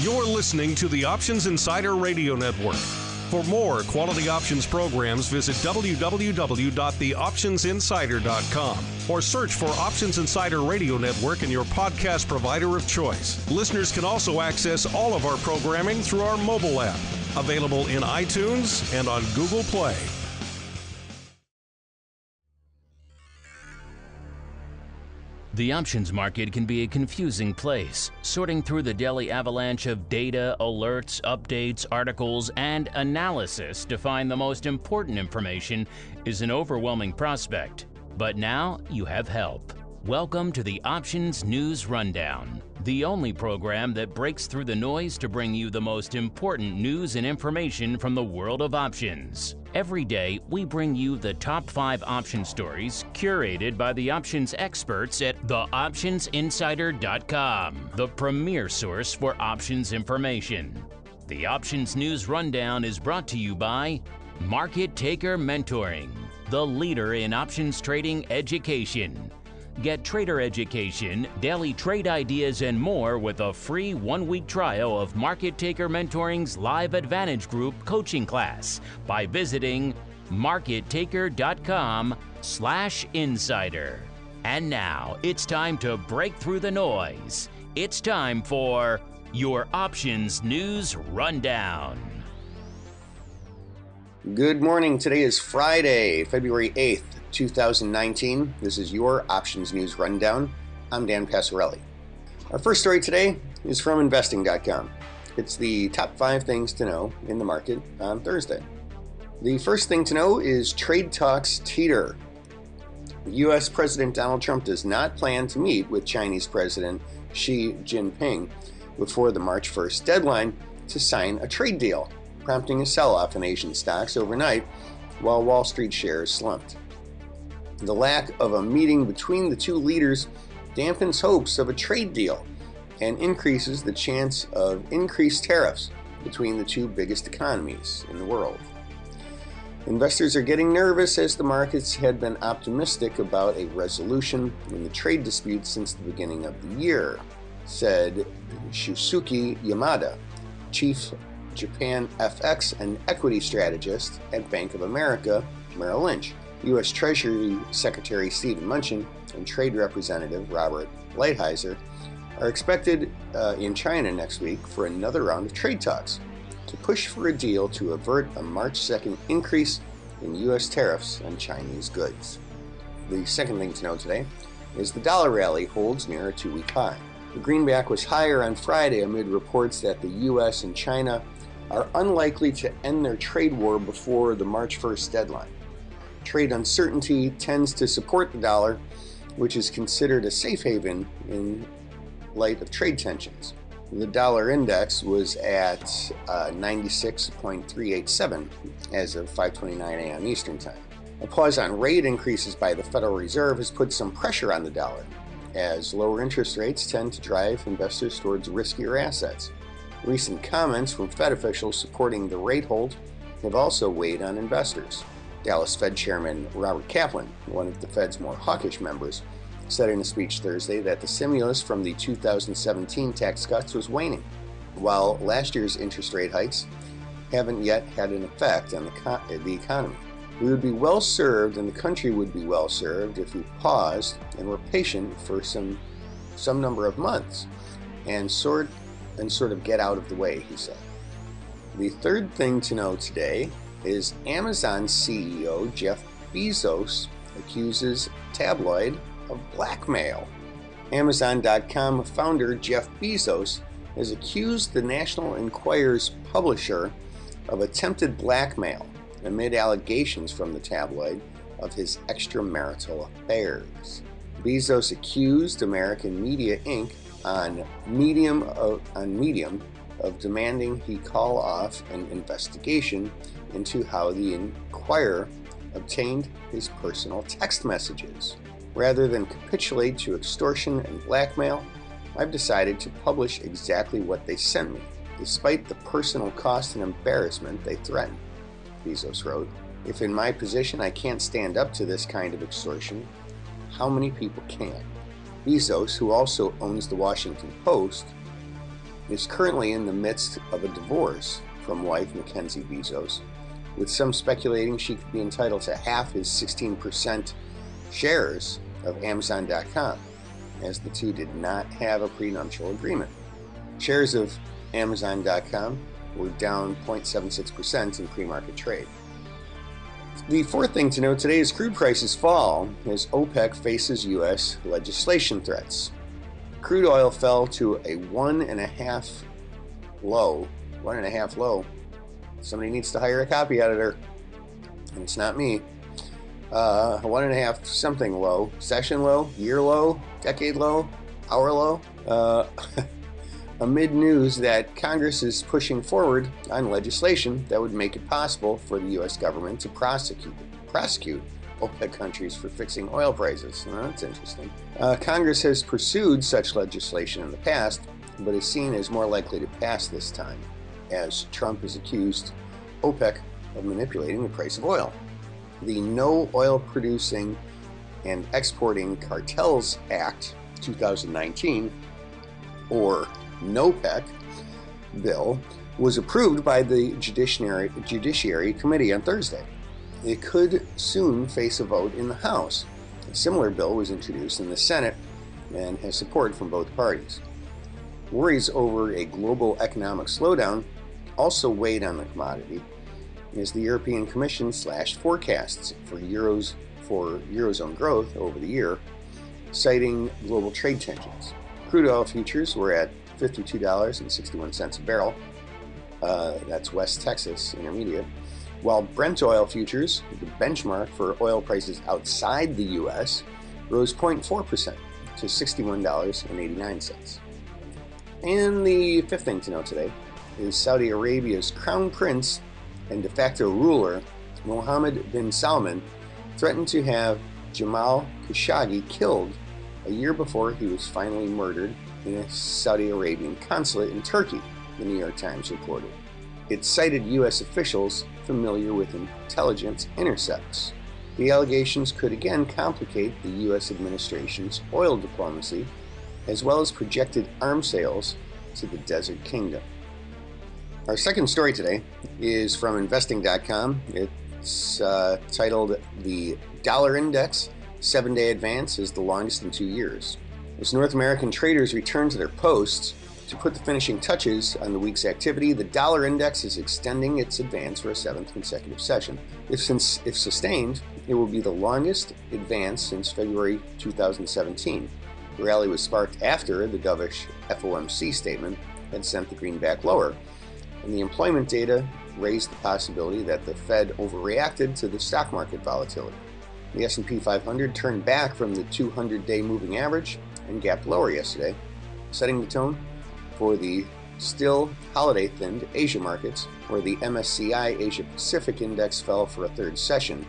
You're listening to the Options Insider Radio Network. For more quality options programs, visit www.theoptionsinsider.com or search for Options Insider Radio Network in your podcast provider of choice. Listeners can also access all of our programming through our mobile app, available in iTunes and on Google Play. The options market can be a confusing place. Sorting through the daily avalanche of data, alerts, updates, articles, and analysis to find the most important information is an overwhelming prospect. But now you have help. Welcome to the Options News Rundown, the only program that breaks through the noise to bring you the most important news and information from the world of options. Every day, we bring you the top 5 option stories curated by the options experts at theoptionsinsider.com, the premier source for options information. The Options News Rundown is brought to you by Market Taker Mentoring, the leader in options trading education. Get trader education, daily trade ideas, and more with a free 1-week trial of Market Taker Mentoring's Live Advantage Group coaching class by visiting markettaker.com/insider. And now it's time to break through the noise. It's time for your Options News Rundown. Good morning. Today is Friday, February 8th. 2019. This is your Options News Rundown. I'm Dan Passarelli. Our first story today is from investing.com. It's the top 5 things to know in the market on Thursday. The first thing to know is trade talks teeter. U.S. President Donald Trump does not plan to meet with Chinese President Xi Jinping before the March 1st deadline to sign a trade deal, prompting a sell-off in Asian stocks overnight while Wall Street shares slumped. The lack of a meeting between the two leaders dampens hopes of a trade deal and increases the chance of increased tariffs between the two biggest economies in the world. Investors are getting nervous as the markets had been optimistic about a resolution in the trade dispute since the beginning of the year, said Shusuke Yamada, Chief Japan FX and Equity Strategist at Bank of America Merrill Lynch. U.S. Treasury Secretary Stephen Mnuchin and Trade Representative Robert Lighthizer are expected in China next week for another round of trade talks to push for a deal to avert a March 2nd increase in U.S. tariffs on Chinese goods. The second thing to know today is the dollar rally holds near a 2-week high. The greenback was higher on Friday amid reports that the U.S. and China are unlikely to end their trade war before the March 1st deadline. Trade uncertainty tends to support the dollar, which is considered a safe haven in light of trade tensions. The dollar index was at 96.387 as of 5:29 a.m. Eastern Time. A pause on rate increases by the Federal Reserve has put some pressure on the dollar, as lower interest rates tend to drive investors towards riskier assets. Recent comments from Fed officials supporting the rate hold have also weighed on investors. Dallas Fed Chairman Robert Kaplan, one of the Fed's more hawkish members, said in a speech Thursday that the stimulus from the 2017 tax cuts was waning, while last year's interest rate hikes haven't yet had an effect on the economy. We would be well served, and the country would be well served, if we paused and were patient for some number of months and sort of get out of the way, he said. The third thing to know today is Amazon CEO Jeff Bezos accuses tabloid of blackmail. Amazon.com founder Jeff Bezos has accused the National Enquirer's publisher of attempted blackmail amid allegations from the tabloid of his extramarital affairs. Bezos accused American Media Inc. on Medium of demanding he call off an investigation into how the Enquirer obtained his personal text messages. Rather than capitulate to extortion and blackmail, I've decided to publish exactly what they sent me, despite the personal cost and embarrassment they threaten, Bezos wrote. If in my position I can't stand up to this kind of extortion, how many people can? Bezos, who also owns the Washington Post, is currently in the midst of a divorce from wife Mackenzie Bezos, with some speculating she could be entitled to half his 16% shares of Amazon.com, as the two did not have a prenuptial agreement. Shares of Amazon.com were down 0.76% in pre-market trade. The fourth thing to note today is crude prices fall as OPEC faces U.S. legislation threats. Crude oil fell to a 1.5 low. Somebody needs to hire a copy editor, and it's not me. A 1.5 something low, session low, year low, decade low, hour low. Amid news that Congress is pushing forward on legislation that would make it possible for the U.S. government to prosecute OPEC countries for fixing oil prices. Well, that's interesting. Congress has pursued such legislation in the past, but is seen as more likely to pass this time, as Trump has accused OPEC of manipulating the price of oil. The No Oil Producing and Exporting Cartels Act 2019, or NOPEC bill, was approved by the Judiciary Committee on Thursday. It could soon face a vote in the House. A similar bill was introduced in the Senate and has support from both parties. Worries over a global economic slowdown also weighed on the commodity, as the European Commission slashed forecasts for Eurozone growth over the year, citing global trade tensions. Crude oil futures were at $52.61 a barrel. That's West Texas Intermediate. While Brent oil futures, the benchmark for oil prices outside the U.S., rose 0.4% to $61.89. And the fifth thing to note today is Saudi Arabia's crown prince and de facto ruler, Mohammed bin Salman, threatened to have Jamal Khashoggi killed a year before he was finally murdered in a Saudi Arabian consulate in Turkey, the New York Times reported. It cited U.S. officials familiar with intelligence intercepts. The allegations could again complicate the U.S. administration's oil diplomacy, as well as projected arms sales to the Desert Kingdom. Our second story today is from investing.com. It's titled "The Dollar Index 7-Day Advance is the Longest in 2 Years." As North American traders return to their posts to put the finishing touches on the week's activity, the dollar index is extending its advance for a seventh consecutive session. If sustained, it will be the longest advance since February 2017. The rally was sparked after the dovish FOMC statement had sent the greenback lower, and the employment data raised the possibility that the Fed overreacted to the stock market volatility. The S&P 500 turned back from the 200-day moving average and gapped lower yesterday, setting the tone for the still holiday-thinned Asia markets, where the MSCI Asia Pacific Index fell for a third session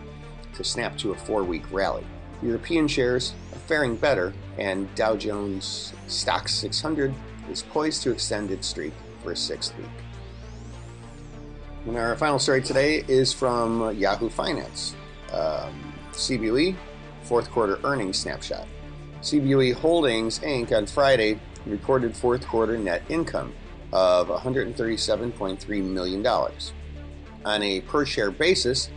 to snap to a 4-week rally. European shares are faring better, and Dow Jones Stock 600 is poised to extend its streak for a 6th week. And our final story today is from Yahoo Finance. CBOE, fourth quarter earnings snapshot. CBOE Holdings, Inc. on Friday reported fourth quarter net income of $137.3 million. On a per share basis,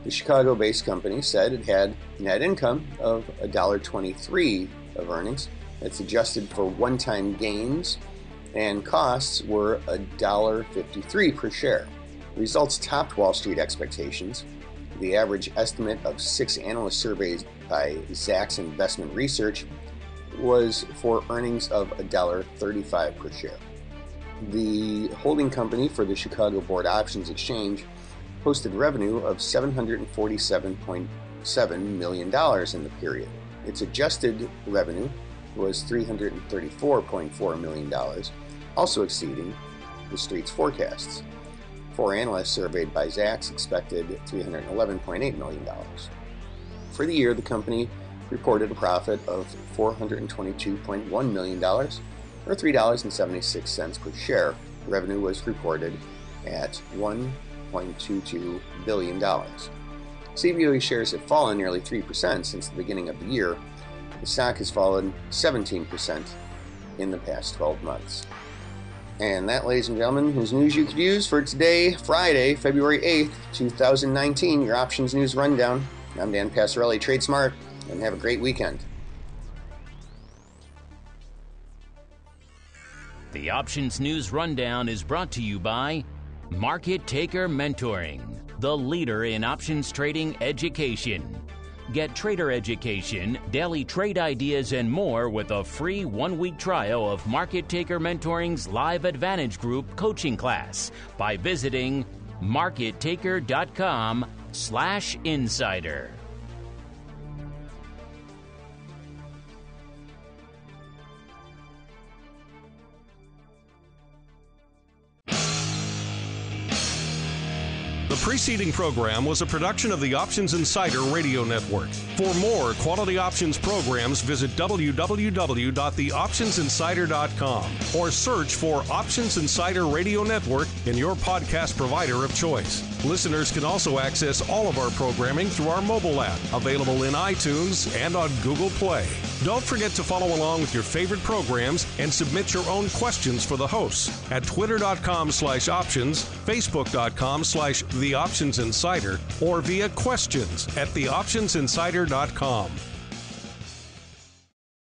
the Chicago-based company said it had net income of $1.23 of earnings. That's adjusted for one-time gains, and costs were $1.53 per share. Results topped Wall Street expectations. The average estimate of 6 analyst surveys by Zacks Investment Research was for earnings of $1.35 per share. The holding company for the Chicago Board Options Exchange posted revenue of $747.7 million in the period. Its adjusted revenue was $334.4 million, also exceeding the Street's forecasts. 4 analysts surveyed by Zacks expected $311.8 million. For the year, the company reported a profit of $422.1 million, or $3.76 per share. Revenue was reported at $1.22 billion. CBOE shares have fallen nearly 3% since the beginning of the year. The stock has fallen 17% in the past 12 months. And that, ladies and gentlemen, is news you could use for today, Friday, February 8th, 2019, your Options News Rundown. I'm Dan Passarelli. Trade smart, and have a great weekend. The Options News Rundown is brought to you by Market Taker Mentoring, the leader in options trading education. Get trader education, daily trade ideas, and more with a free 1-week trial of Market Taker Mentoring's Live Advantage Group coaching class by visiting markettaker.com/insider. The preceding program was a production of the Options Insider Radio Network. For more quality options programs, visit www.theoptionsinsider.com or search for Options Insider Radio Network in your podcast provider of choice. Listeners can also access all of our programming through our mobile app, available in iTunes and on Google Play. Don't forget to follow along with your favorite programs and submit your own questions for the hosts at twitter.com/options, facebook.com/theoptionsinsider, or via questions at theoptionsinsider.com.